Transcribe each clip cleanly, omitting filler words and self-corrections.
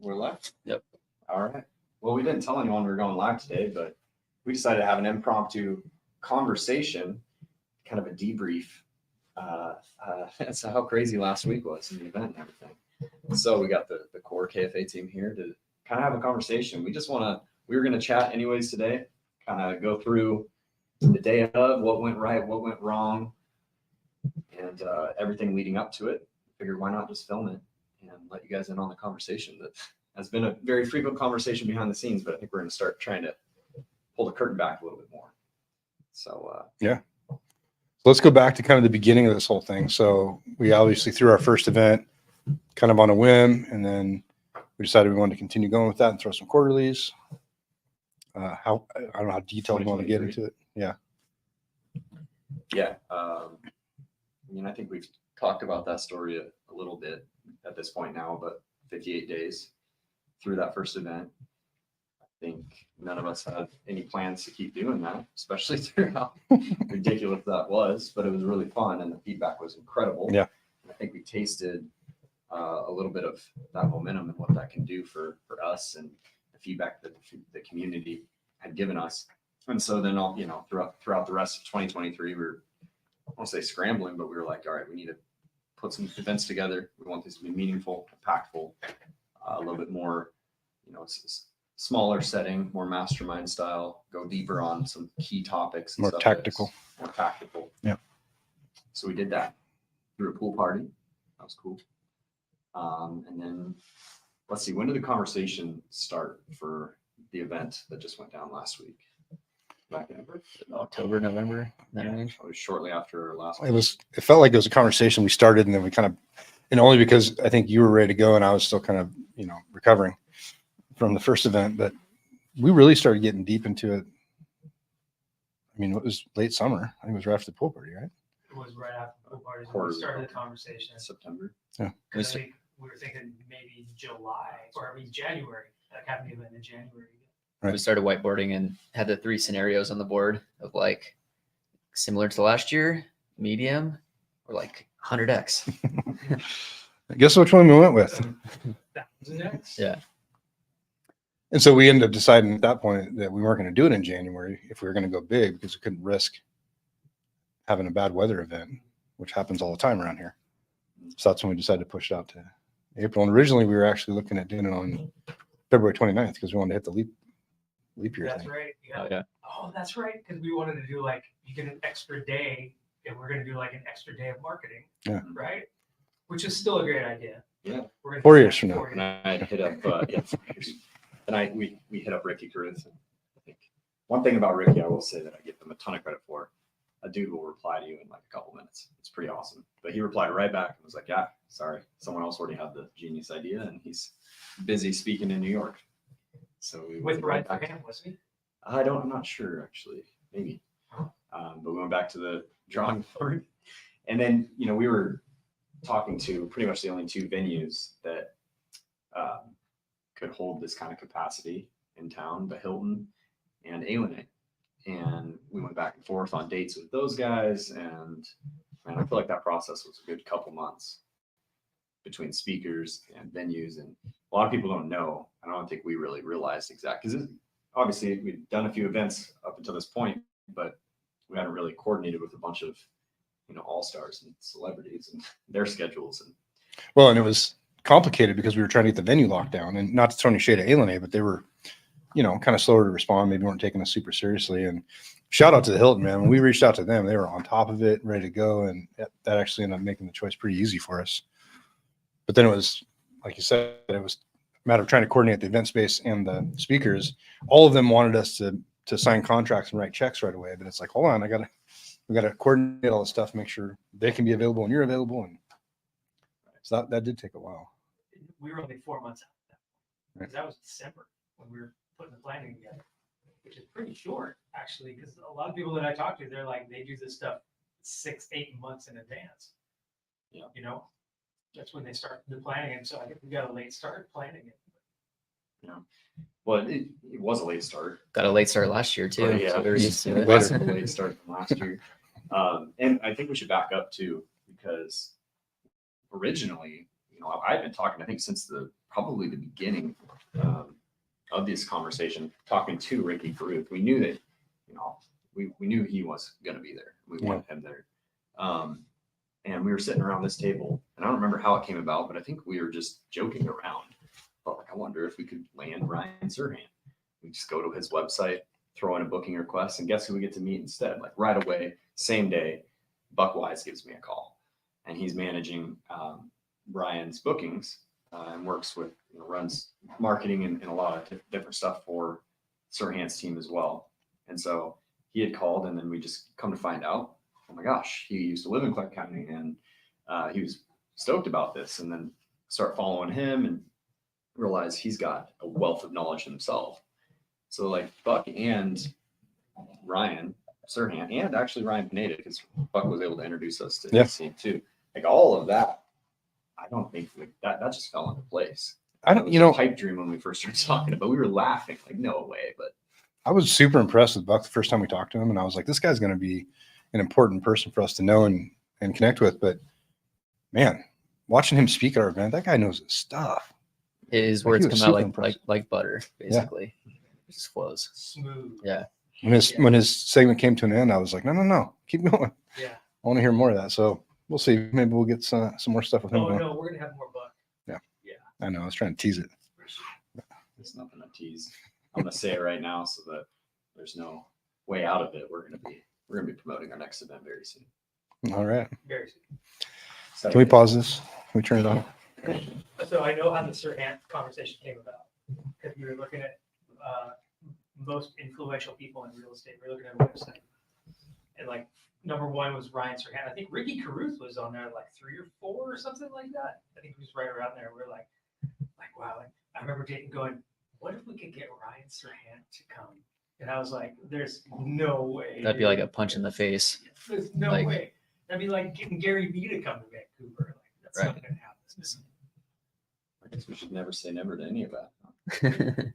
We're live? Yep. All right. Well, we didn't tell anyone we were going live today, but we decided to have an impromptu conversation, kind of a debrief. That's how crazy last week was in the event and everything. So we got the core KFA team here to kind of have a conversation. We were going to chat anyways today, kind of go through the day of what went right, what went wrong, and everything leading up to it. Figured why not just film it and let you guys in on the conversation that has been a very frequent conversation behind the scenes, but I think we're going to start trying to pull the curtain back a little bit more. So yeah. So let's go back to kind of the beginning of this whole thing. So we obviously threw our first event kind of on a whim, and then we decided we wanted to continue going with that and throw some quarterlies. I don't know how detailed you want to get into it. Yeah. Yeah. I mean, I think we've talked about that story a little bit at this point now, but 58 days through that first event. I think none of us had any plans to keep doing that, especially through how ridiculous that was, but it was really fun and the feedback was incredible. Yeah. I think we tasted a little bit of that momentum and what that can do for us and the feedback that the community had given us. And so then throughout the rest of 2023, we were, I won't say scrambling, but we were like, all right, we need to put some events together. We want this to be meaningful, impactful, a little bit more, smaller setting, more mastermind style, go deeper on some key topics. More tactical. More tactical. Yeah. So we did that through a pool party. That was cool. And then let's see, when did the conversation start for the event that just went down last week? Back in October, November. That Yeah, range. it was shortly after our last. It felt like it was a conversation we started, and then we kind of, and only because I think you were ready to go and I was still kind of, recovering from the first event, but we really started getting deep into it. I mean, it was late summer. I think it was right after the pool party, right? It was right after the pool party when we started the conversation. September. Yeah. Because I think we were thinking maybe January, like having the event in January. Right. We started whiteboarding and had the 3 scenarios on the board of like similar to last year, medium, or like 100x. Guess which one we went with. That was the next. Yeah. And so we ended up deciding at that point that we weren't going to do it in January if we were going to go big, because we couldn't risk having a bad weather event, which happens all the time around here. So that's when we decided to push it out to April. And originally we were actually looking at doing it on February 29th because we wanted to hit the leap year That's thing. right. Yeah. Oh, yeah. Oh, that's right. Because we wanted to do you get an extra day, and we're going to do an extra day of marketing. Yeah. Right. Which is still a great idea. Yeah. We're gonna 4 do years that from now. 4 years. And I hit up, 4 years. And we hit up Ricky Carruth. And I think one thing about Ricky, I will say that I give him a ton of credit for. A dude will reply to you in a couple minutes. It's pretty awesome. But he replied right back and was like, yeah, sorry. Someone else already had the genius idea and he's busy speaking in New York. So we With went Red back. Fan, wasn't he? I'm not sure actually, maybe. But we went back to the drawing board. And then, we were talking to pretty much the only 2 venues that could hold this kind of capacity in town, the Hilton and Alienate. And we went back and forth on dates with those guys. And man, I feel like that process was a good couple months between speakers and venues. And a lot of people don't know. I don't think we really realized exactly, because obviously we've done a few events up until this point, but we hadn't really coordinated with a bunch of, all-stars and celebrities and their schedules. And Well, and it was complicated because we were trying to get the venue locked down, and not to throw any shade at Alienate, but they were, kind of slower to respond. Maybe weren't taking us super seriously. And shout out to the Hilton, man. When we reached out to them, they were on top of it, ready to go. And that actually ended up making the choice pretty easy for us. But then it was, like you said, it was a matter of trying to coordinate the event space and the speakers. All of them wanted us to sign contracts and write checks right away. But it's like, hold on, we got to coordinate all this stuff, make sure they can be available and you're available. And so that did take a while. We were only 4 months out at that point. Right. Because that was December when we were putting the planning together, which is pretty short, actually, because a lot of people that I talk to, they're like, they do this stuff 6-8 months in advance. Yeah. That's when they start the planning. And so I think we got a late start planning it. well, it was a late start. Got a late start last year too. Oh, yeah. So we were used to it. Later. Late start from last year. And I think we should back up too, because originally, I've been talking, I think since probably the beginning of this conversation, talking to Ricky Caruth. We knew that, we knew he was going to be there. We wanted him there. And we were sitting around this table, and I don't remember how it came about, but I think we were just joking around. But like, I wonder if we could land Ryan Serhant. We just go to his website, throw in a booking request, and guess who we get to meet instead? Like right away, same day, Buck Wise gives me a call, and he's managing Ryan's bookings and works with, runs marketing and a lot of different stuff for Serhant's team as well. And so he had called, and then we just come to find out, oh my gosh, he used to live in Clark County, and he was stoked about this. And then start following him and realize he's got a wealth of knowledge himself. So like Buck and Ryan Serhant, and actually Ryan Pineda, because Buck was able to introduce us to his team too. Like all of that, I don't think that just fell into place. I don't, It was a pipe dream when we first started talking about. We were laughing, like no way. But I was super impressed with Buck the first time we talked to him, and I was like, this guy's going to be an important person for us to know and connect with. But man, watching him speak at our event, that guy knows his stuff. His Like, words he was come out super like impressive. like butter, basically. It just flows. Smooth. Yeah. When his segment came to an end, I was like, no, keep going. Yeah. I want to hear more of that. So we'll see. Maybe we'll get some more stuff with him. Oh going. no, we're gonna have more Buck. I know. I was trying to tease it. there's nothing to tease. I'm gonna say it right now so that there's no way out of it. We're gonna be promoting our next event very soon. All right. Very soon. So Can we pause this? Can we turn it off? So I know how the Serhant conversation came about, because we were looking at most influential people in real estate. We were looking at a website, and like number one was Ryan Serhant. I think Ricky Caruth was on there like 3 or 4 or something like that. I think he was right around there. We're like wow. Like, I remember going, what if we could get Ryan Serhant to come? And I was like, there's no way. That'd be like a punch in the face. There's no like- way. That'd be like getting Gary Vee to come to Vancouver. Like that's not Right. gonna happen. I guess we should never say never to any of that.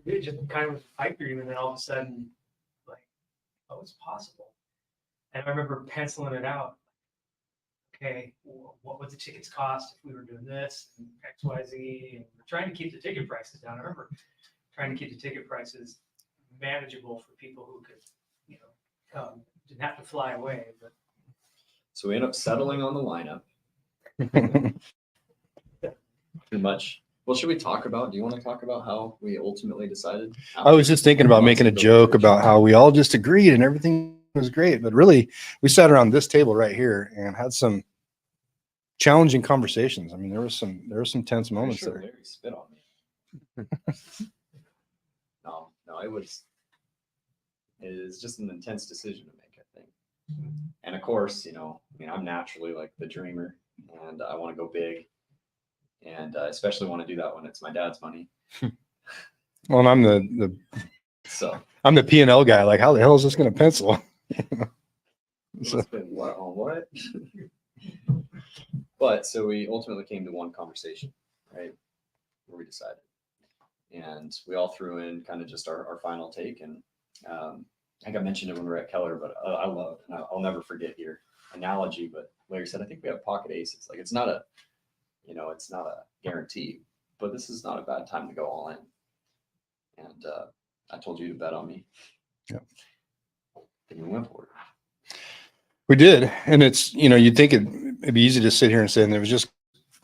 It just kind of was a pipe dream, and then all of a sudden, like, oh, it's possible. And I remember penciling it out. Okay, what would the tickets cost if we were doing this and X, Y, Z? And we're trying to keep the ticket prices down. I remember trying to keep the ticket prices manageable for people who could, come. Didn't have to fly away, but So we end up settling on the lineup. Pretty much. Well, should we talk about? Do you want to talk about how we ultimately decided? I was just thinking about making a joke about how we all just agreed and everything was great, but really we sat around this table right here and had some challenging conversations. I mean, there was some tense moments Sure, there. Larry spit on me. No, it is just an intense decision to make, I think. And of course, I'm naturally like the dreamer, and I want to go big, and I especially want to do that when it's my dad's money. Well, and I'm the So I'm the P&L guy. Like, how the hell is this going to pencil? So- it's been what on what? But so we ultimately came to one conversation, right? Where we decided. And we all threw in kind of just our final take. And I think I mentioned it when we were at Keller, but I love, and I'll never forget your analogy. But Larry said, I think we have pocket aces. Like it's not a guarantee, but this is not a bad time to go all in. And I told you to bet on me. Yeah. And we went for it. We did. And it's, you'd think it'd be easy to sit here and say, and it was just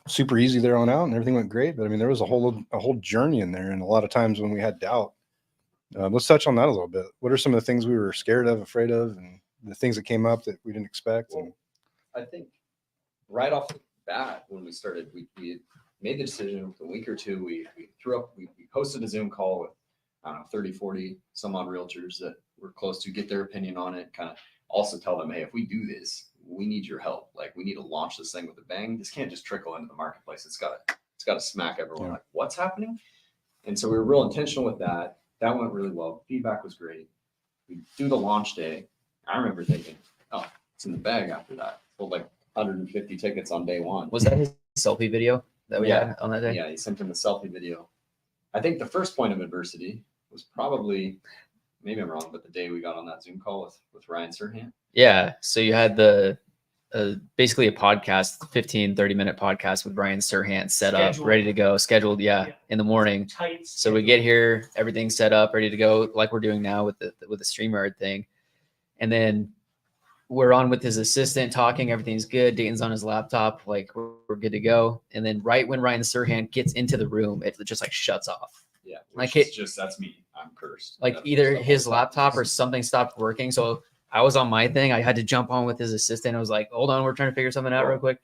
super easy there on out and everything went great. But I mean, there was a whole journey in there. And a lot of times when we had doubt, let's touch on that a little bit. What are some of the things we were scared of, afraid of, and the things that came up that we didn't expect? Well, I think right off the bat, when we started, we made the decision a week or two. We hosted a Zoom call with, I don't know, 30, 40 some odd realtors that were close to get their opinion on it. Kind of also tell them, hey, if we do this, we need your help. Like we need to launch this thing with a bang. This can't just trickle into the marketplace. It's got to smack everyone. Yeah. Like what's happening? And so we were real intentional with that. That went really well. Feedback was great. We do the launch day. I remember thinking, oh, it's in the bag after that. Sold like 150 tickets on day one. Was that his selfie video that we had on that day? Yeah, he sent him the selfie video. I think the first point of adversity was probably, maybe I'm wrong, but the day we got on that Zoom call with Ryan Serhant. Yeah. So you had the basically a podcast, 30-minute podcast with Ryan Serhant set up, Scheduled. ready to go, scheduled, Yeah. in the morning. Tight. So we get here, everything's set up, ready to go, like we're doing now with the StreamYard thing. And then we're on with his assistant talking, everything's good. Dayton's on his laptop, like we're good to go. And then right when Ryan Serhant gets into the room, it just like shuts off. Yeah. Like Which is just, that's me. I'm cursed. Like That's either stuff his I'll laptop stop. or something stopped working. So I was on my thing. I had to jump on with his assistant. I was like, hold on, we're trying to figure something out real quick.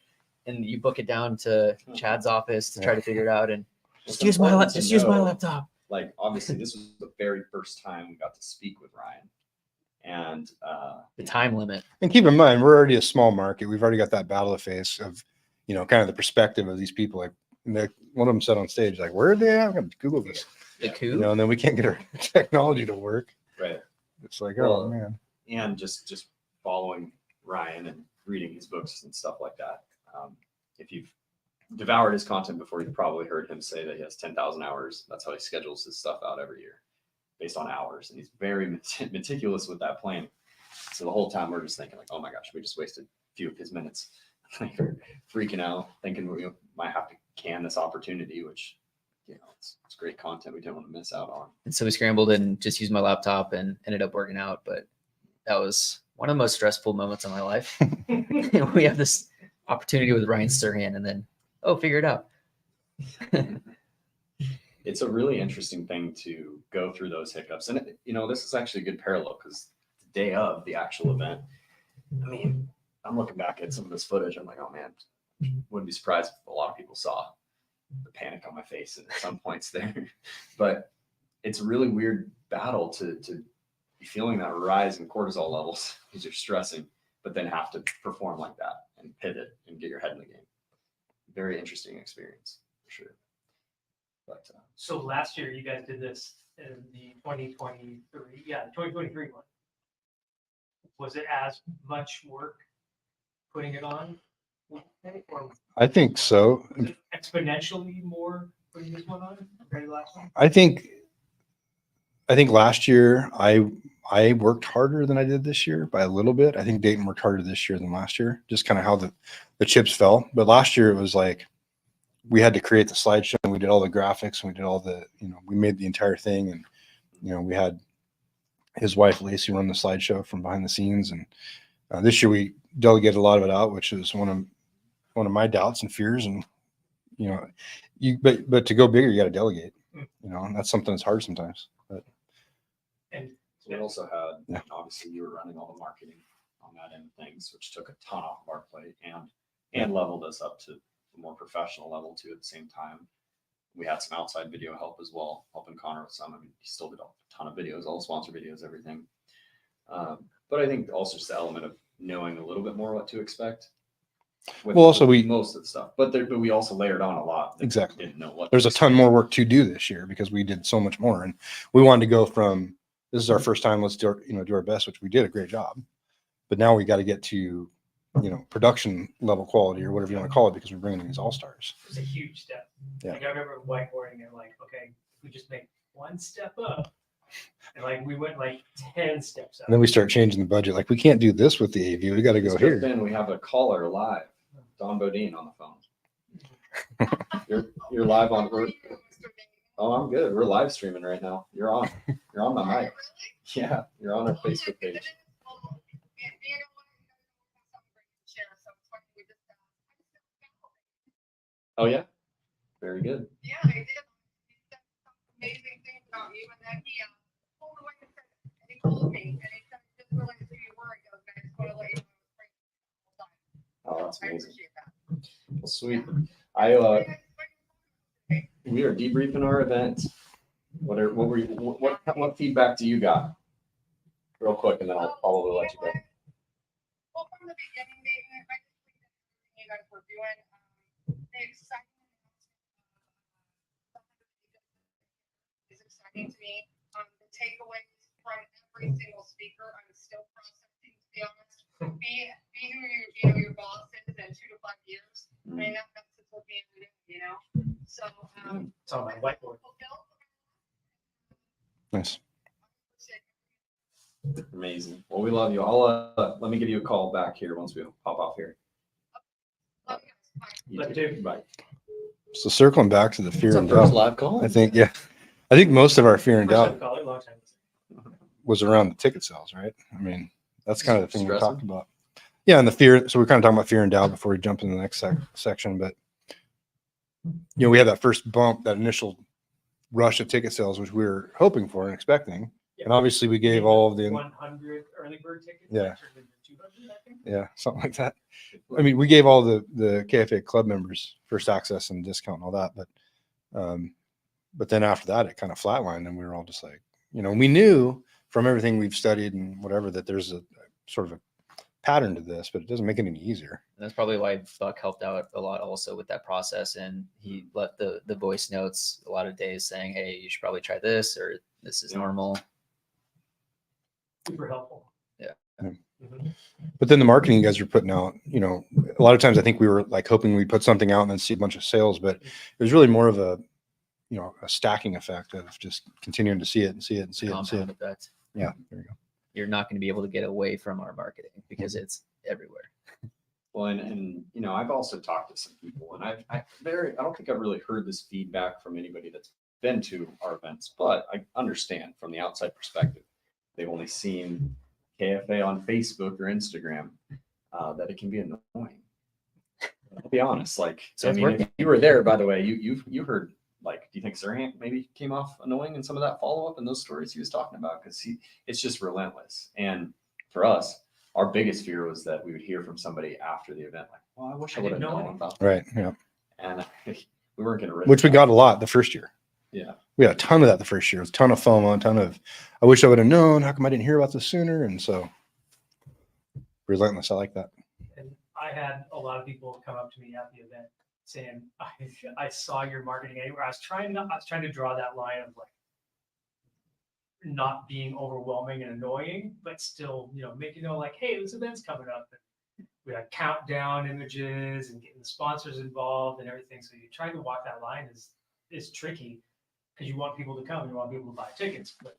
And you book it down to Chad's office to try to figure it out. And It's just use my important to use my know, laptop. Like, obviously, this was the very first time we got to speak with Ryan. And The time limit. And keep in mind, we're already a small market. We've already got that battle to face of, kind of the perspective of these people. Like, one of them said on stage, like, where are they at? I'm going to Google this. The coup. And then we can't get our technology to work. right. It's like, Well, oh man. And just following Ryan and reading his books and stuff like that. If you've devoured his content before, you've probably heard him say that he has 10,000 hours. That's how he schedules his stuff out every year based on hours. And he's very meticulous with that planning. So the whole time we're just thinking like, oh my gosh, we just wasted a few of his minutes. Like, we're freaking out, thinking we might have to can this opportunity, which, it's great content we didn't want to miss out on. And so we scrambled and just used my laptop and ended up working out. But that was one of the most stressful moments of my life. We have this opportunity with Ryan Serhant and then, figure it out. It's a really interesting thing to go through those hiccups. And, this is actually a good parallel because the day of the actual event, I mean, I'm looking back at some of this footage. I'm like, oh man, wouldn't be surprised if a lot of people saw the panic on my face at some points there. But it's a really weird battle to be feeling that rise in cortisol levels because you're stressing, but then have to perform like that and pivot and get your head in the game. Very interesting experience for sure. But So last year you guys did this in the 2023. Yeah, the 2023 one. Was it as much work putting it on? Or I think so. was it exponentially more putting this one on compared to the last one? I think last year I worked harder than I did this year by a little bit. I think Dayton worked harder this year than last year, just kind of how the chips fell. But last year it was like we had to create the slideshow and we did all the graphics and we did all the, we made the entire thing. And, we had his wife, Lacey, run the slideshow from behind the scenes. And this year we delegated a lot of it out, which is one of my doubts and fears. And, but to go bigger, you got to delegate, and that's something that's hard sometimes. But And so we also had, Yeah. obviously you were running all the marketing on that end of things, which took a ton off of our plate and leveled us up to a more professional level too at the same time. We had some outside video help as well, helping Connor with some. I mean, he still did a ton of videos, all the sponsor videos, everything. But I think also just the element of knowing a little bit more what to expect. With most of the stuff, but we also layered on a lot. That Exactly. we didn't know what. there's a ton more work to do this year because we did so much more. And we wanted to go from, this is our first time, let's do our best, which we did a great job. But now we got to get to, production level quality or whatever you want to call it, because we're bringing in these all-stars. it was a huge step. Yeah. Like I remember whiteboarding and like, okay, if we just make one step up, and like we went like 10 steps up. And then we start changing the budget. Like, we can't do this with the AV. We got to go here. Then we have a caller live, Don Bodine on the phone. You're live on. Oh, I'm good. We're live streaming right now. You're on. You're on my mic. Yeah, you're on our Facebook page. Oh yeah, very good. Yeah, I did. He said some amazing things about you, and then he pulled away and said, and he told me, and he said, just related to your work, I just want to let you know I was Oh, that's I amazing. appreciate that. Well, sweet. We are debriefing our event. What feedback do you got? Real quick, and then I'll probably let you go. Well, from the beginning, Nathan, I just think that everything you guys were doing, the excitement is exciting to me. The takeaways from every single speaker, I'm still processing, to be honest. Be who your boss is in 2 to 5 years. I mean, that's what me and So, It's on my whiteboard. Nice. Amazing. Well, we love you. I'll let me give you a call back here once we pop off here. Love you guys. Bye. You Love too. you too. Bye. So circling back to the fear and First doubt, live call. I think, yeah, I think most of our fear and First doubt time caller, long time. was around the ticket sales, right? I mean, that's kind of the thing we Stressing? talked about. Yeah, and the fear. So we're kind of talking about fear and doubt before we jump into the next section. But we had that first bump, that initial rush of ticket sales, which we were hoping for and expecting. Yeah. And obviously, we gave all of the 100 early bird tickets. Yeah. that turned into 200, I think. yeah, something like that. I mean, we gave all the KFA club members first access and discount and all that, but then after that, it kind of flatlined, and we were all just like, we knew from everything we've studied and whatever that there's a sort of a pattern to this, but it doesn't make it any easier. And that's probably why Buck helped out a lot also with that process. And he left the voice notes a lot of days saying, hey, you should probably try this, or this is normal. Super helpful. Yeah. Mhm. But then the marketing you guys are putting out, a lot of times I think we were like hoping we'd put something out and then see a bunch of sales, but it was really more of a stacking effect of just continuing to see it and see it and see it and see Compound it. effect. Yeah, there you go. You're not going to be able to get away from our marketing because it's everywhere. Well, and I've also talked to some people, and I don't think I've really heard this feedback from anybody that's been to our events, but I understand from the outside perspective, they've only seen KFA on Facebook or Instagram, that it can be annoying. I'll be honest, So it's if working. you were there, by the way, you heard, do you think Sirhan maybe came off annoying in some of that follow up and those stories he was talking about? Because it's just relentless. And for us, our biggest fear was that we would hear from somebody after the event, like, well, I wish I I would have didn't know known any. about that. Right. Yeah. And we weren't going to risk Which we that. got a lot the first year. Yeah. We had a ton of that the first year. It was a ton of FOMO, a ton of, I wish I would have known. How come I didn't hear about this sooner? And so relentless. I like that. And I had a lot of people come up to me at the event saying, I saw your marketing anywhere. I was trying to draw that line of like not being overwhelming and annoying, but still, making like, hey, this event's coming up. And we had countdown images and getting the sponsors involved and everything. So you're trying to walk that line is tricky because you want people to come, you want people to buy tickets, but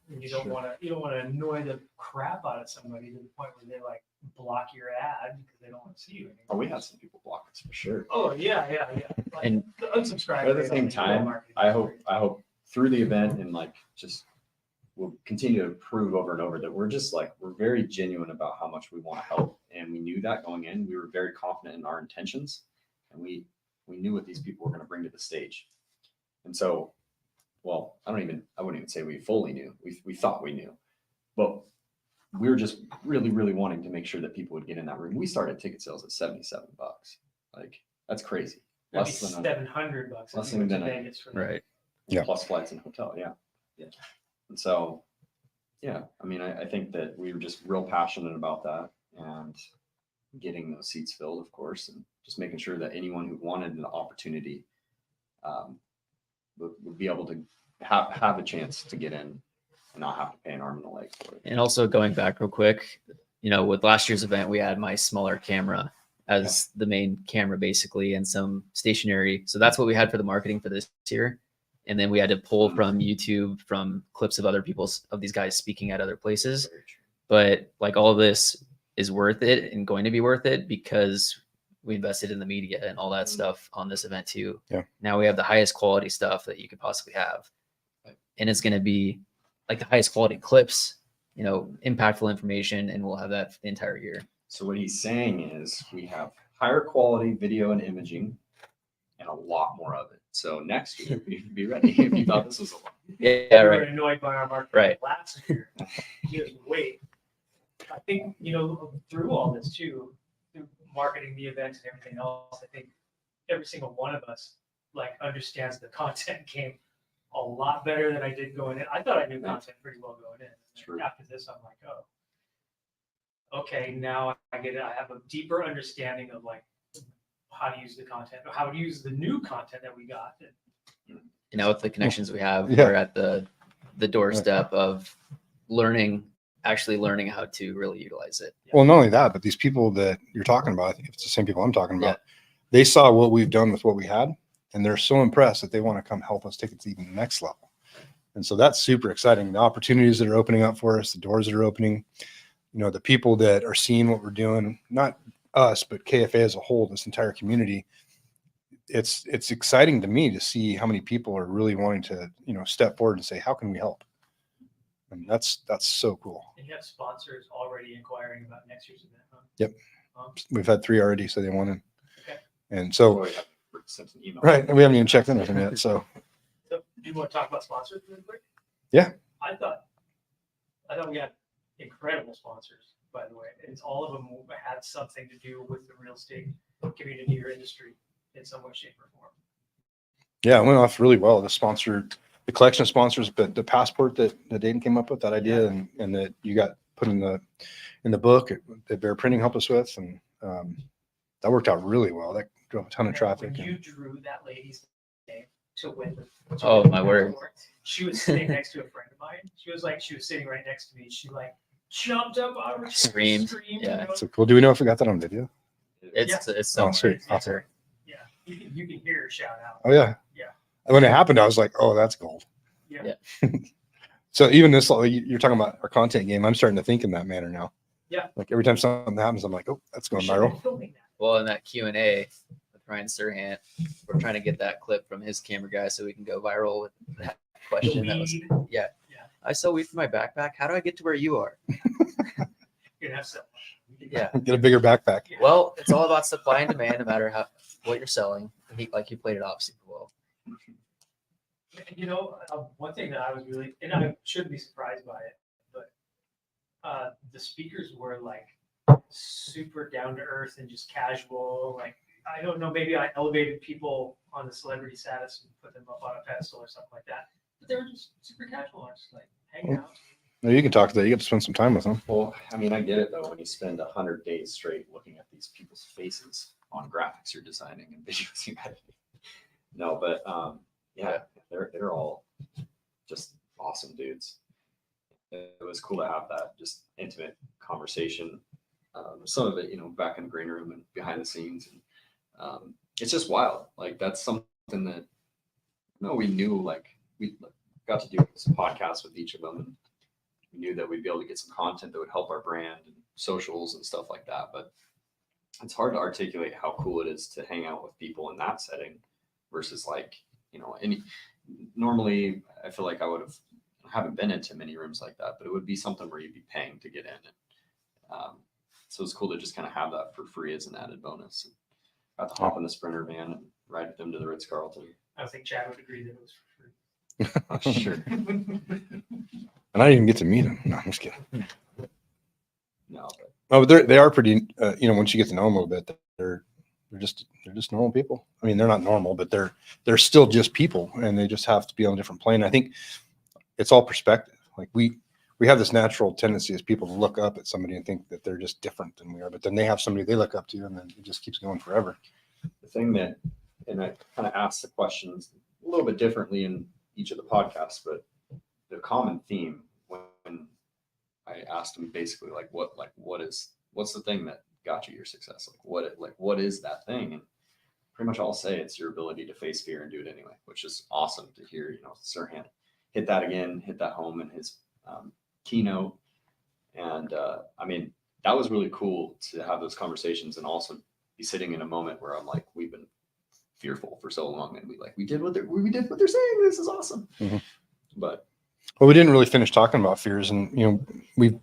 you don't want to annoy the crap out of somebody to the point where they like block your ad because they don't want to see you anymore. Oh, we had some people block us for sure. Oh yeah. Like, And the unsubscribe. But at the rate same on email time, marketing I is hope great. through the event and just we'll continue to prove over and over that we're very genuine about how much we want to help. And we knew that going in. We were very confident in our intentions, and we knew what these people were going to bring to the stage. And so, well, I wouldn't even say we fully knew. We thought we knew, but we were just really, really wanting to make sure that people would get in that room. We started ticket sales at $77. Like, that's crazy. That'd Less be than $700 less if you went to than a- Vegas for that. Right. Yeah. plus flights and hotel. Yeah. Yeah. And so, yeah, I think that we were just real passionate about that and getting those seats filled, of course, and just making sure that anyone who wanted an opportunity would be able to have a chance to get in and not have to pay an arm and a leg for it. And also going back real quick, with last year's event, we had my smaller camera as the main camera basically and some stationary. So that's what we had for the marketing for this year. And then we had to pull from YouTube, from clips of of these guys speaking at other places. But like all of this is worth it and going to be worth it because we invested in the media and all that stuff on this event too. Yeah. Now we have the highest quality stuff that you could possibly have. And it's going to be like the highest quality clips, impactful information, and we'll have that the entire year. So what he's saying is we have higher quality video and imaging and a lot more of it. So next year we should be ready if you thought this was a lot. Yeah, We were right. annoyed by our marketing Right. last year. Just wait. I think, through all this too, through marketing the event and everything else, I think every single one of us understands the content game a lot better than I did going in. I thought I knew content pretty well going in. True. After this, I'm like, oh, okay, now I get it. I have a deeper understanding of how to use the content, or how to use the new content that we got. With the connections we have, Yeah. we're at the doorstep of actually learning how to really utilize it. Well, not only that, but these people that you're talking about, I think it's the same people I'm talking about. They saw what we've done with what we had, and they're so impressed that they want to come help us take it to even the next level. And so that's super exciting. The opportunities that are opening up for us, the doors that are opening, the people that are seeing what we're doing, not us, but KFA as a whole, this entire community. It's exciting to me to see how many people are really wanting to, step forward and say, how can we help? And that's so cool. And you have sponsors already inquiring about next year's event, huh? Yep. We've had 3 already, so they want in. Okay. And so, Oh, yeah, sent an email. right. And we haven't even checked in with them yet. So, So do you want to talk about sponsors really quick? Yeah. I thought we had incredible sponsors, by the way. It's all of them had something to do with the real estate community or industry in some way, shape, or form. yeah, it went off really well. The collection of sponsors, but the passport that Dayton came up with, that idea, and that you got put in the book that Bear Printing helped us with, and that worked out really well. That drove a ton of And traffic. when you drew that lady's name to win the Oh, my word. She was sitting next to a friend of mine. She was sitting right next to me. She jumped up out of her chair, Screamed. Yeah. So cool. Do we know if we got that on video? It's so sweet. Yeah, Awesome. yeah. You can hear her shout out. Oh yeah. Yeah. When it happened, I was like, oh, that's gold. Yeah. So even this, you're talking about our content game. I'm starting to think in that manner now. Yeah. Like every time something happens, I'm like, oh, that's We going should have been viral. filming that. Well, in that Q&A with Ryan Serhant, we're trying to get that clip from his camera guy so we can go viral with that question. That was, Weed. yeah. Yeah. I sell weed for my backpack. How do I get to where you are? You're gonna have some. Yeah. Get a bigger backpack. Yeah. Well, it's all about supply and demand, no matter what you're selling. He played it off super well. One thing that I was really, and I shouldn't be surprised by it, but the speakers were like super down to earth and just casual. Like, I don't know, maybe I elevated people on the celebrity status and put them up on a pedestal or something like that. But they were just super casual, just like hanging out. No, you can talk to that. You get to spend some time with them. Well, I mean, I get it though. When you spend 100 days straight looking at these people's faces on graphics you're designing and videos you're editing. No, but yeah, they're all just awesome dudes. It was cool to have that just intimate conversation. Some of it, back in the green room and behind the scenes, and it's just wild. Like that's something that we knew. Like we got to do some podcasts with each of them, and we knew that we'd be able to get some content that would help our brand and socials and stuff like that. But it's hard to articulate how cool it is to hang out with people in that setting versus normally I feel like I haven't been into many rooms like that, but it would be something where you'd be paying to get in. And, so it's cool to just kind of have that for free as an added bonus. And got to hop in the Sprinter van and ride with them to the Ritz-Carlton. I think Chad would agree that it was for free. Sure. And I didn't even get to meet them. No, I'm just kidding. No, Oh, but they are pretty. Once you get to know them a little bit, they're just normal people. I mean, they're not normal, but they're still just people, and they just have to be on a different plane. I think it's all perspective. Like we have this natural tendency as people to look up at somebody and think that they're just different than we are, but then they have somebody they look up to, and then it just keeps going forever. the thing that, and I kind of asked the questions a little bit differently in each of the podcasts, but the common theme when I asked them basically what's the thing that got you your success? What is that thing? And pretty much all say it's your ability to face fear and do it anyway, which is awesome to hear. Serhant hit that home in his keynote. And I mean, that was really cool to have those conversations and also be sitting in a moment where I'm like, we've been fearful for so long, and we did what they're saying. This is awesome. Mm-hmm. But well, we didn't really finish talking about fears, and we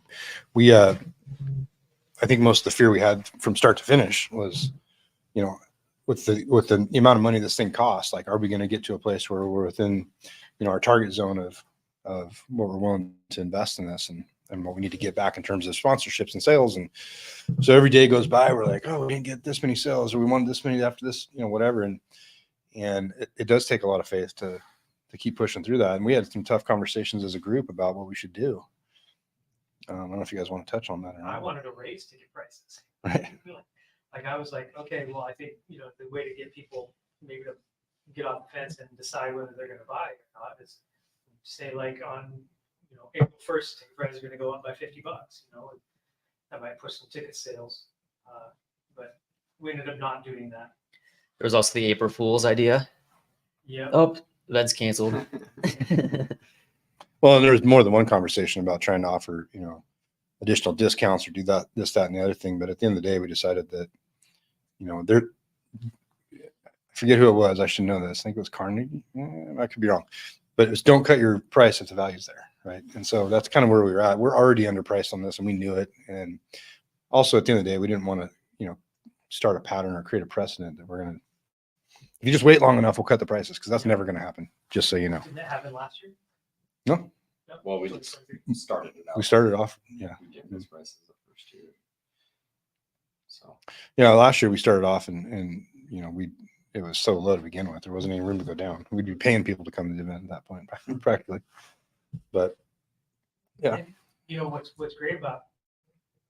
I think most of the fear we had from start to finish was, with the amount of money this thing costs, like, are we going to get to a place where we're within, our target zone of what we're willing to invest in this and what we need to get back in terms of sponsorships and sales. And so every day goes by, we're like, oh, we didn't get this many sales, or we wanted this many after this, whatever. And it does take a lot of faith to keep pushing through that. And we had some tough conversations as a group about what we should do. I don't know if you guys want to touch on that or not. I wanted to raise ticket prices. Right. Like I was like, okay, well, I think the way to get people maybe to get off the fence and decide whether they're going to buy or not is say like on April 1st, ticket prices are going to go up by $50. That might push some ticket sales, but we ended up not doing that. There was also the April Fool's idea. Yeah. Oh, event's canceled. Well, and there was more than one conversation about trying to offer, you know, additional discounts or do that, this, that, and the other thing. But at the end of the day, we decided that, you know, I forget who it was. I should know this. I think it was Carnegie. I could be wrong, but it was don't cut your price if the value's there. Right. And so that's kind of where we were at. We're already underpriced on this and we knew it. And also at the end of the day, we didn't want to, you know, start a pattern or create a precedent that we're going to, if you just wait long enough, we'll cut the prices because that's never going to happen. Just so you know. Did that happen last year? No, No? Well, we started it out. we started off. Yeah. We gave those prices the first year. So, Yeah. Last year we started off and, you know, it was so low to begin with. There wasn't any room to go down. We'd be paying people to come to the event at that point, practically. But yeah. And, you know, what's great about,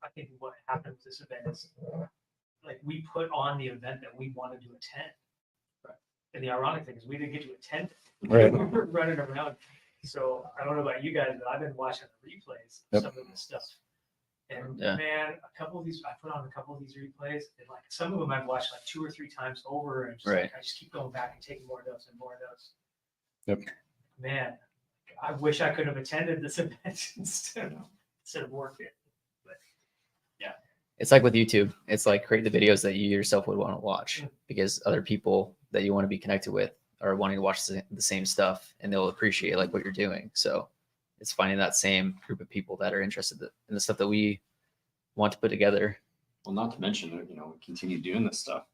I think what happened with this event is like we put on the event that we wanted to attend. Right. And the ironic thing is we didn't get to attend it. Right. We were running around. So I don't know about you guys, but I've been watching the replays Yep. of some of this stuff. And Yeah. man, I put on a couple of these replays and like some of them I've watched like 2 or 3 times over and just Right. like, I just keep going back and taking more notes and more notes. Yep. Man, I wish I could have attended this event instead of working. It's like with YouTube. It's like create the videos that you yourself would want to watch because other people that you want to be connected with are wanting to watch the same stuff and they'll appreciate like what you're doing. So it's finding that same group of people that are interested in the stuff that we want to put together. well, not to mention, you know, we continue doing this stuff.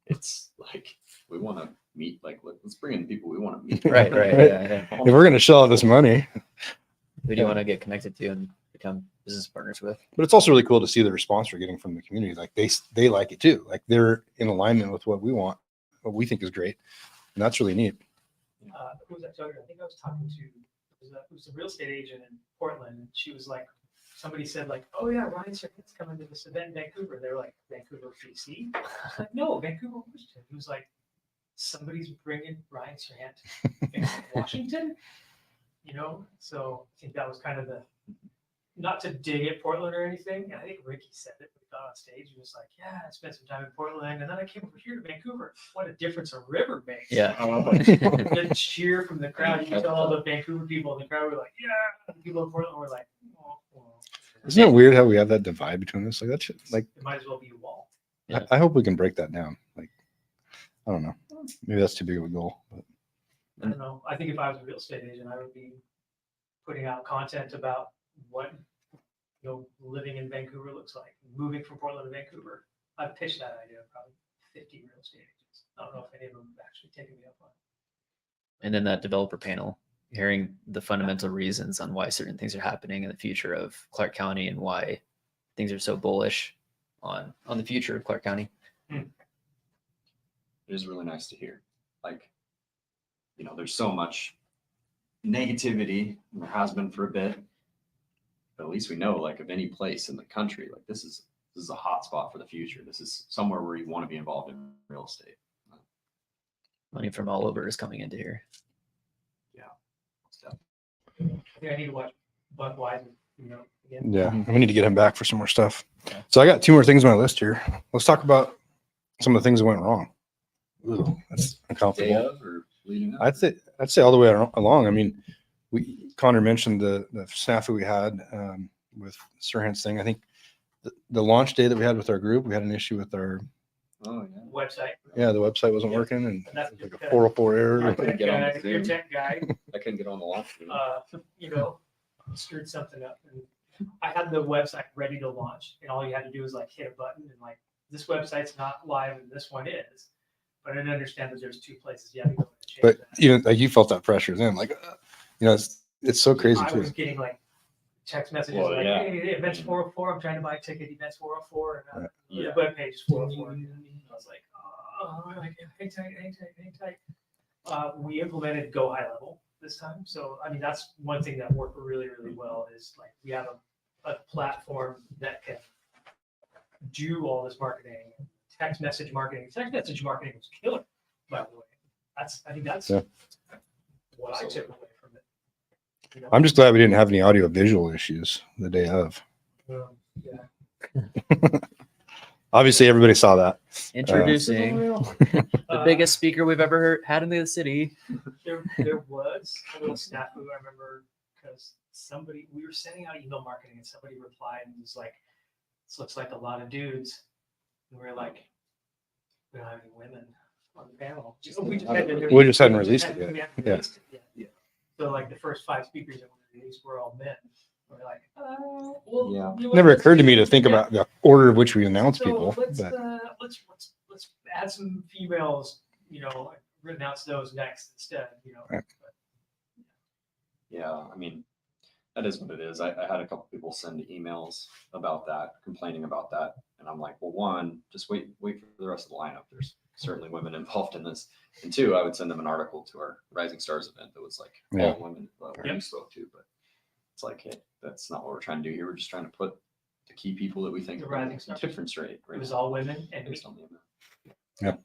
It's like, we want to meet, like, let's bring in the people we want to meet. Right. Right. Yeah. If we're going to shell out this money, Who do you want to get connected to and become business partners with? but it's also really cool to see the response we're getting from the community. Like they like it too. Like they're in alignment with what we want, what we think is great. And that's really neat. Who was I talking to? I think I was talking to, it was a real estate agent in Portland. And she was like, somebody said like, oh yeah, Ryan Serkins coming to this event in Vancouver. They're like, Vancouver, BC? I was like, no, Vancouver, Washington. He was like, somebody's bringing Ryan Serkins in Washington? You know, so I think that was kind of not to dig at Portland or anything. I think Ricky said it when he got on stage. He was like, yeah, I spent some time in Portland and then I came over here to Vancouver. What a difference a river makes. Yeah. The cheer from the crowd. You could tell all the Vancouver people in the crowd were like, yeah. The people in Portland were like, oh. Isn't it weird how we have that divide between us? Like that shit, like It might as well be a wall. Yeah. I hope we can break that down. Like, I don't know. Maybe that's too big of a goal. But I don't know. I think if I was a real estate agent, I would be putting out content about what living in Vancouver looks like, moving from Portland to Vancouver. I've pitched that idea to probably 50 real estate agents. I don't know if any of them have actually taken me up on it. And then that developer panel, hearing the fundamental reasons on why certain things are happening in the future of Clark County and why things are so bullish on the future of Clark County. It is really nice to hear. Like, you know, there's so much negativity, and there has been for a bit. But at least we know, like, of any place in the country, like this is a hot spot for the future. This is somewhere where you want to be involved in real estate. Money from all over is coming into here. Stuff. I think I need to watch Buck Wiseman, again. yeah, we need to get him back for some more stuff. So I got 2 more things on my list here. Let's talk about some of the things that went wrong. Ooh, that's Day uncomfortable. of or leading up? I'd say all the way along. I mean, Connor mentioned the snafu we had with Sirhan's thing. I think the launch day that we had with our group, we had an issue with our Oh yeah. Website. the website wasn't Yeah. working and That's like a because 404 error. I couldn't get on the your Zoom. tech guy, I couldn't get on the launch. screwed something up. And I had the website ready to launch, and all you had to do was like hit a button, and like this website's not live, and this one is. But I didn't understand that there's 2 places you had to go and change But that. like you felt that pressure then, like it's so crazy I too. was getting like text messages Well, like, yeah. hey, events 404, I'm trying to buy a ticket, events 404, and Yeah. the web page is 404. And I was like, hang tight. We implemented Go High Level this time. So, I mean, that's one thing that worked really, really well is like we have a platform that can do all this marketing, text message marketing. Text message marketing was killer, by the way. I think that's Yeah. what I took away from it. I'm just glad we didn't have any audio visual issues the day of. Yeah. Obviously, everybody saw that. Introducing the biggest speaker we've ever had in the city. There was a little snafu, I remember, because we were sending out email marketing and somebody replied and was like, this looks like a lot of dudes. And we were like, we don't have any women on the panel. We just hadn't released it yet. We hadn't Yeah. released it yet. So like the first 5 speakers that we released were all men. We're like, well, Yeah. you know, Never let's occurred to me do- to think yeah. about the order of which we announce So people, let's add some females, you know, announce those next instead, you know. Right. Yeah, I mean, that is what it is. I had a couple people send emails about that, complaining about that. And I'm like, well, one, just wait for the rest of the lineup. There's certainly women involved in this. And two, I would send them an article to our Rising Stars event that was like Yeah. all women that we spoke to. But it's like, hey, that's not what we're trying to do here. We're just trying to put the key people that we think The are making Rising a Stars. difference rate. It was all women and based on the event.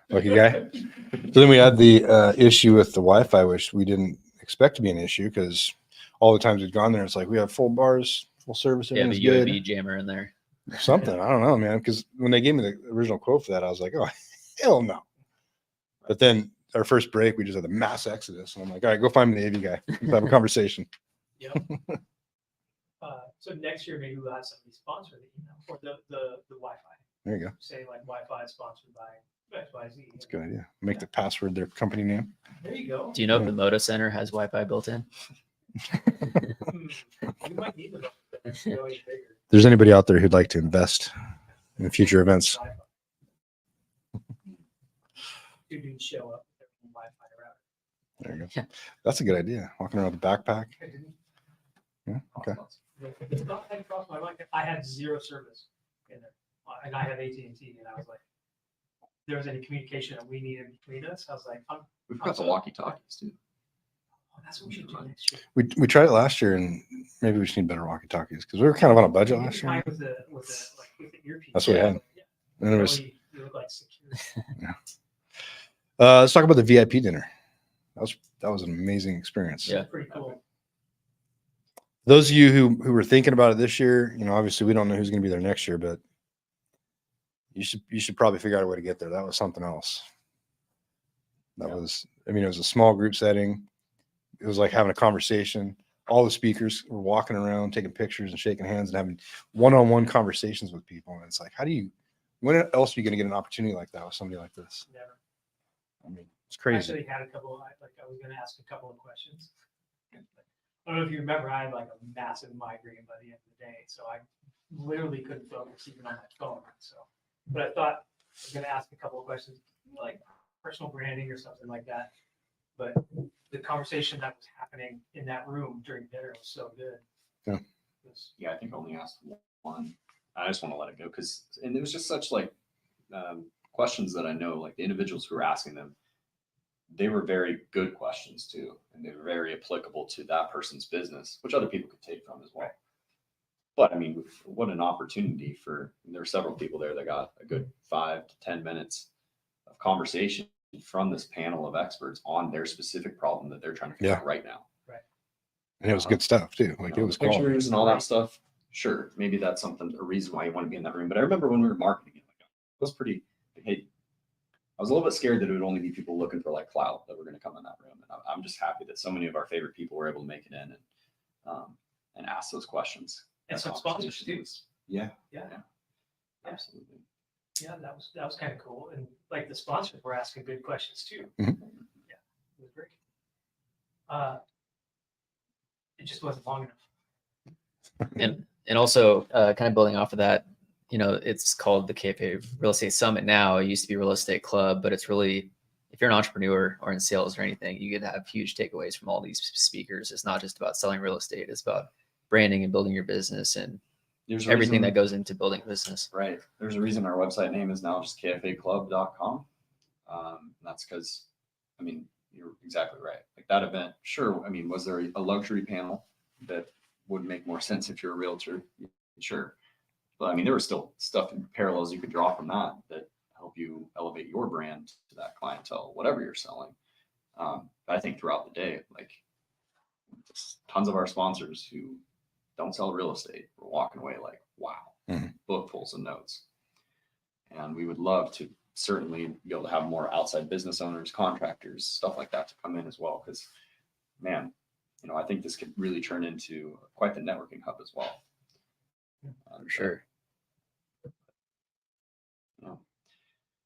lucky guy. So then we had the issue with the Wi-Fi, which we didn't expect to be an issue because all the times we'd gone there, it's like we have full bars, full service, Yeah, the everything's good. UAV jammer in there. Something. I don't know, man. Because when they gave me the original quote for that, I was like, oh, hell no. But then our first break, we just had the mass exodus. And I'm like, all right, go find me the AV guy. Let's have a conversation. Yep. So next year, maybe we'll have somebody sponsor the email or the Wi-Fi. There you go. Say like Wi-Fi is sponsored by XYZ. That's a good idea. Make the password their company name. There you go. Do you know if the Moto Center has Wi-Fi built in? You might need them. To go any bigger. If there's anybody out there who'd like to invest in future events, Wi-Fi. Two dudes show up with their own Wi-Fi router. there you go. Yeah. That's a good idea. Walking around with a backpack. I didn't- Yeah. Okay. The thought had crossed my mind. I had zero service in there, and I have AT&T, and I was like, if there was any communication that we needed between us, I was like, We've got the walkie-talkies too. oh, that's what we should do next year. We tried it last year, and maybe we just need better walkie-talkies because we were kind of on a budget last year. Mine with the earpiece. That's what we had. Yeah. And it was. You look like secure. Let's talk about the VIP dinner. That was an amazing experience. Yeah. Pretty cool. Those of you who were thinking about it this year, you know, obviously we don't know who's going to be there next year, but you should probably figure out a way to get there. That was something else. That was, I mean, it was a small group setting. It was like having a conversation. All the speakers were walking around, taking pictures and shaking hands and having one-on-one conversations with people. And it's like, when else are you going to get an opportunity like that with somebody like this? Never. I mean, it's I crazy. actually had I was going to ask a couple of questions. I don't know if you remember, I had like a massive migraine by the end of the day, so I literally couldn't focus even on my phone. So, but I thought I was going to ask a couple of questions, like personal branding or something like that. But the conversation that was happening in that room during dinner was so good. Yeah. It was- Yeah, I think I only asked one. I just want to let it go because, and it was just such like questions that I know, like the individuals who were asking them, they were very good questions too, and they were very applicable to that person's business, which other people could take from as well. Right. But I mean, what an opportunity there were several people there that got a good 5 to 10 minutes of conversation from this panel of experts on their specific problem that they're trying to figure out right now. And it was good stuff too. Like it was quality. Pictures and all that stuff. Sure, maybe that's a reason why you want to be in that room. But I remember when we were marketing it, like, it was pretty. Hey, I was a little bit scared that it would only be people looking for like clout that were going to come in that room. And I'm just happy that so many of our favorite people were able to make it in and ask those questions. And That some sponsors conversation too. was- Yeah, Yeah. absolutely. Yeah, that was kind of cool. And like the sponsors were asking good questions too. Mhm. Yeah, it was great. It just wasn't long enough. And also kind of building off of that, you know, it's called the KFA Real Estate Summit now. It used to be Real Estate Club, but it's really, if you're an entrepreneur or in sales or anything, you get to have huge takeaways from all these speakers. It's not just about selling real estate. It's about branding and building your business and There's a everything reason- that goes into building a business. Right. There's a reason our website name is now just kfaclub.com. That's because, I mean, you're exactly right. Like that event, sure. I mean, was there a luxury panel that would make more sense if you're a realtor? Sure. But I mean, there was still stuff and parallels you could draw from that help you elevate your brand to that clientele, whatever you're selling. I think throughout the day, like just tons of our sponsors who don't sell real estate were walking away like, wow, bookfuls of notes. And we would love to certainly be able to have more outside business owners, contractors, stuff like that to come in as well. Because, man, I think this could really turn into quite the networking hub as well. For sure.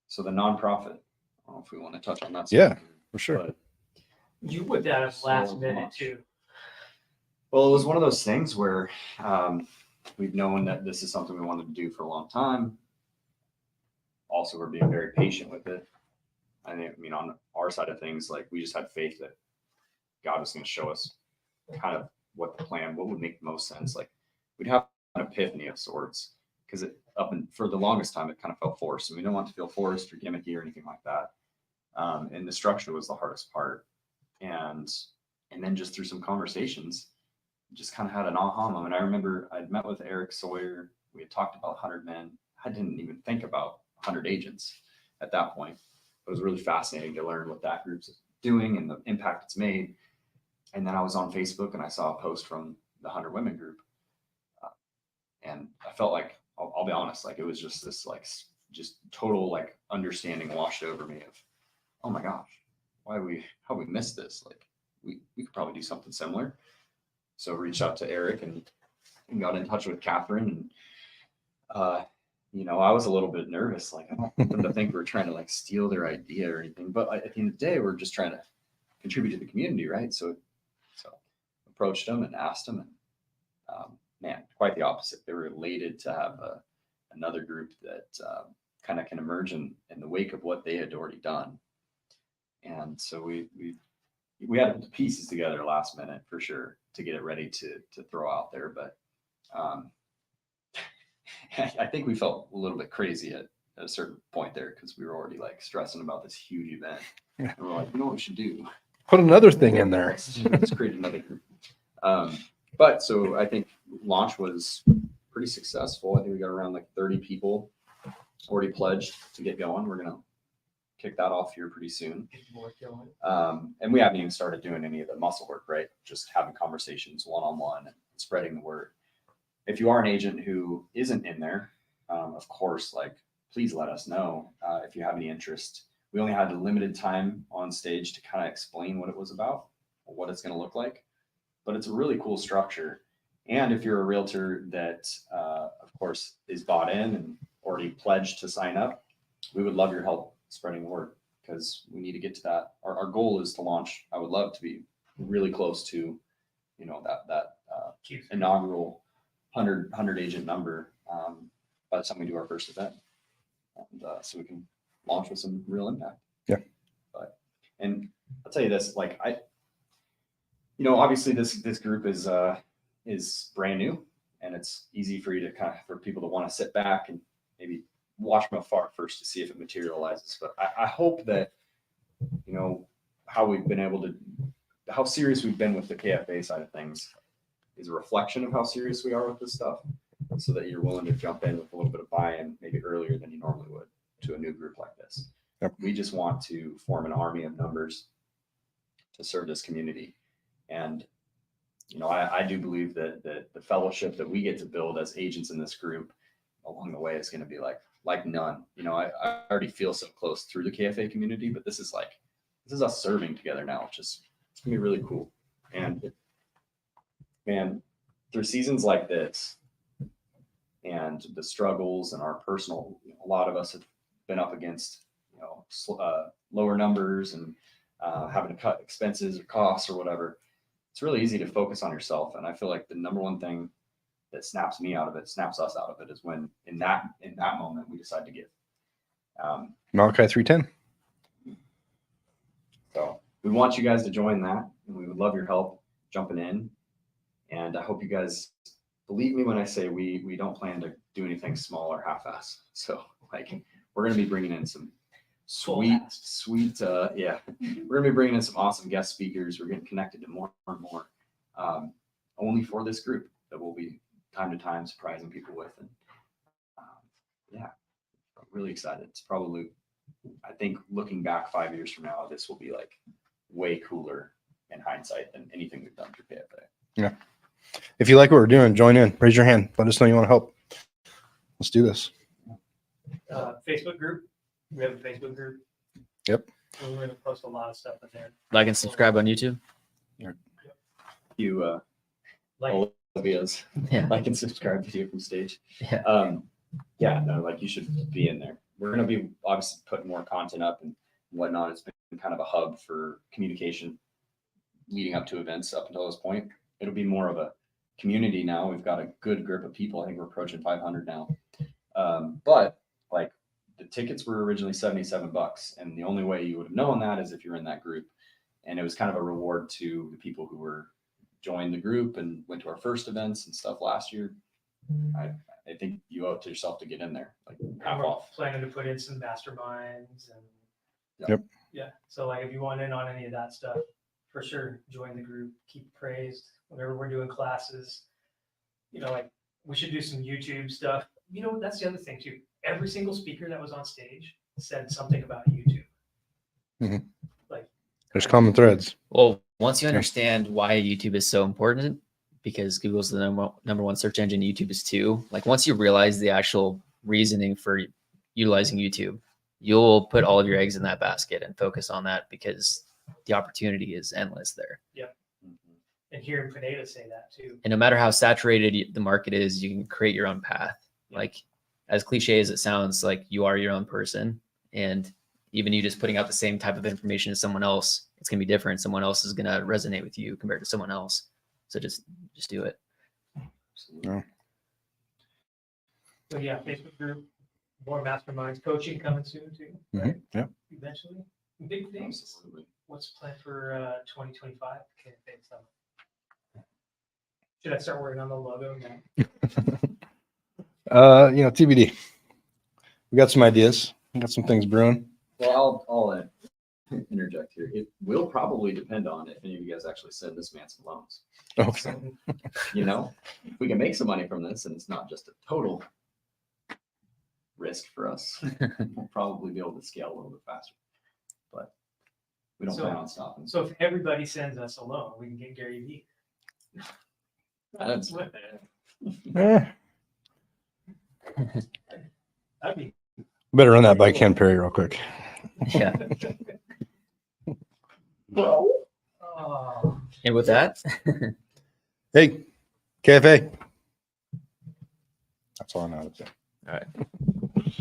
So the nonprofit, I don't know if we want to touch on that. Yeah, for sure. But, You put that at last So minute much. too. well, it was one of those things where we've known that this is something we wanted to do for a long time. Also, we're being very patient with it. I mean, on our side of things, like we just had faith that God was going to show us kind of what would make the most sense. Like we'd have an epiphany of sorts because for the longest time, it kind of felt forced, and we don't want to feel forced or gimmicky or anything like that. And the structure was the hardest part. And then just through some conversations, just kind of had an aha moment. I remember I'd met with Eric Sawyer. We had talked about 100 men. I didn't even think about 100 agents at that point. It was really fascinating to learn what that group's doing and the impact it's made. And then I was on Facebook and I saw a post from the 100 Women group. And I felt like, I'll be honest, like it was just this like just total like understanding washed over me of, oh my gosh, how we missed this? Like we could probably do something similar. So reached out to Eric and got in touch with Catherine. And I was a little bit nervous. Like I don't want them to think we're trying to like steal their idea or anything. But at the end of the day, we're just trying to contribute to the community, right? So approached them and asked them, and man, quite the opposite. They were elated to have another group that kind of can emerge in the wake of what they had already done. And so we had to put the pieces together last minute for sure to get it ready to throw out there. But I think we felt a little bit crazy at a certain point there because we were already like stressing about this huge event. Yeah. And we're like, you know what we should do? Put another thing in there. Let's create another group. But so I think launch was pretty successful. I think we got around like 30 people already pledged to get going. We're going to kick that off here pretty soon. And we haven't even started doing any of the muscle work, right? Just having conversations one-on-one and spreading the word. If you are an agent who isn't in there, of course, like please let us know if you have any interest. We only had a limited time on stage to kind of explain what it was about, or what it's going to look like. But it's a really cool structure. And if you're a realtor that, of course, is bought in and already pledged to sign up, we would love your help spreading the word because we need to get to that. Our goal is to launch. I would love to be really close to, that inaugural 100 agent number by the time we do our first event. And so we can launch with some real impact. Yeah. And I'll tell you this, like obviously this group is brand new, and it's easy for you to for people to want to sit back and maybe watch from afar first to see if it materializes. But I hope that, how serious we've been with the KFA side of things is a reflection of how serious we are with this stuff, so that you're willing to jump in with a little bit of buy-in maybe earlier than you normally would to a new group like this. Yep. We just want to form an army of numbers to serve this community. And, I do believe that the fellowship that we get to build as agents in this group along the way is going to be like none. I already feel so close through the KFA community, but this is us serving together now, which is, it's going to be really cool. And man, through seasons like this and the struggles and our personal, a lot of us have been up against, lower numbers and having to cut expenses or costs or whatever. It's really easy to focus on yourself. And I feel like the number one thing that snaps us out of it is when in that moment we decide to give. Malachi 3:10. So we want you guys to join that, and we would love your help jumping in. And I hope you guys believe me when I say we don't plan to do anything small or half-ass. So we're going to be bringing in some sweet, we're going to be bringing in some awesome guest speakers. We're getting connected to more and more, only for this group that we'll be time to time surprising people with. And I'm really excited. It's probably, I think looking back 5 years from now, this will be like way cooler in hindsight than anything we've done through KFA. Yeah. If you like what we're doing, join in. Raise your hand. Let us know you want to help. Let's do this. Facebook group. We have a Facebook group. Yep. We're going to post a lot of stuff in there. Like and subscribe on YouTube. few Like, Olivia's Yeah. like and subscribe video from stage. Yeah. Yeah, no, like you should be in there. We're gonna be obviously putting more content up and whatnot. It's been kind of a hub for communication leading up to events up until this point. It'll be more of a community now. We've got a good group of people. I think we're approaching 500 now. But like the tickets were originally $77, and the only way you would have known that is if you're in that group. And it was kind of a reward to the people who were joined the group and went to our first events and stuff last year. I think you owe it to yourself to get in there, like half we're off. planning to put in some masterminds and. Yep. Yeah, so like if you want in on any of that stuff, for sure, join the group, keep praised, whenever we're doing classes. Like we should do some YouTube stuff. That's the other thing too. Every single speaker that was on stage said something about YouTube. Mhm. Like There's common threads. Well, once you understand why YouTube is so important, because Google's the number one search engine, YouTube is too. Like once you realize the actual reasoning for utilizing YouTube, you'll put all of your eggs in that basket and focus on that because the opportunity is endless there. and hearing Pineda say that too. And no matter how saturated the market is, you can create your own path. Like as cliche as it sounds, like you are your own person, and even you just putting out the same type of information as someone else, it's gonna be different. Someone else is gonna resonate with you compared to someone else. So just do it. Yeah. So yeah, Facebook group, more masterminds, coaching coming soon too. Mhm. Yeah. Eventually, big things. Absolutely. What's planned for 2025 KFA Summit? Should I start working on the logo now? TBD. We got some ideas. We got some things brewing. Well, I'll interject here. It will probably depend on if any of you guys actually send this man some loans. Okay. If we can make some money from this and it's not just a total risk for us, we'll probably be able to scale a little bit faster. But we don't So- plan on stopping. So if everybody sends us a loan, we can get Gary Vee. That's- Eh, That'd be. better run that by Ken Perry real quick. Yeah. Oh. And with that, Hey, KFA. That's all I know how to say. all right.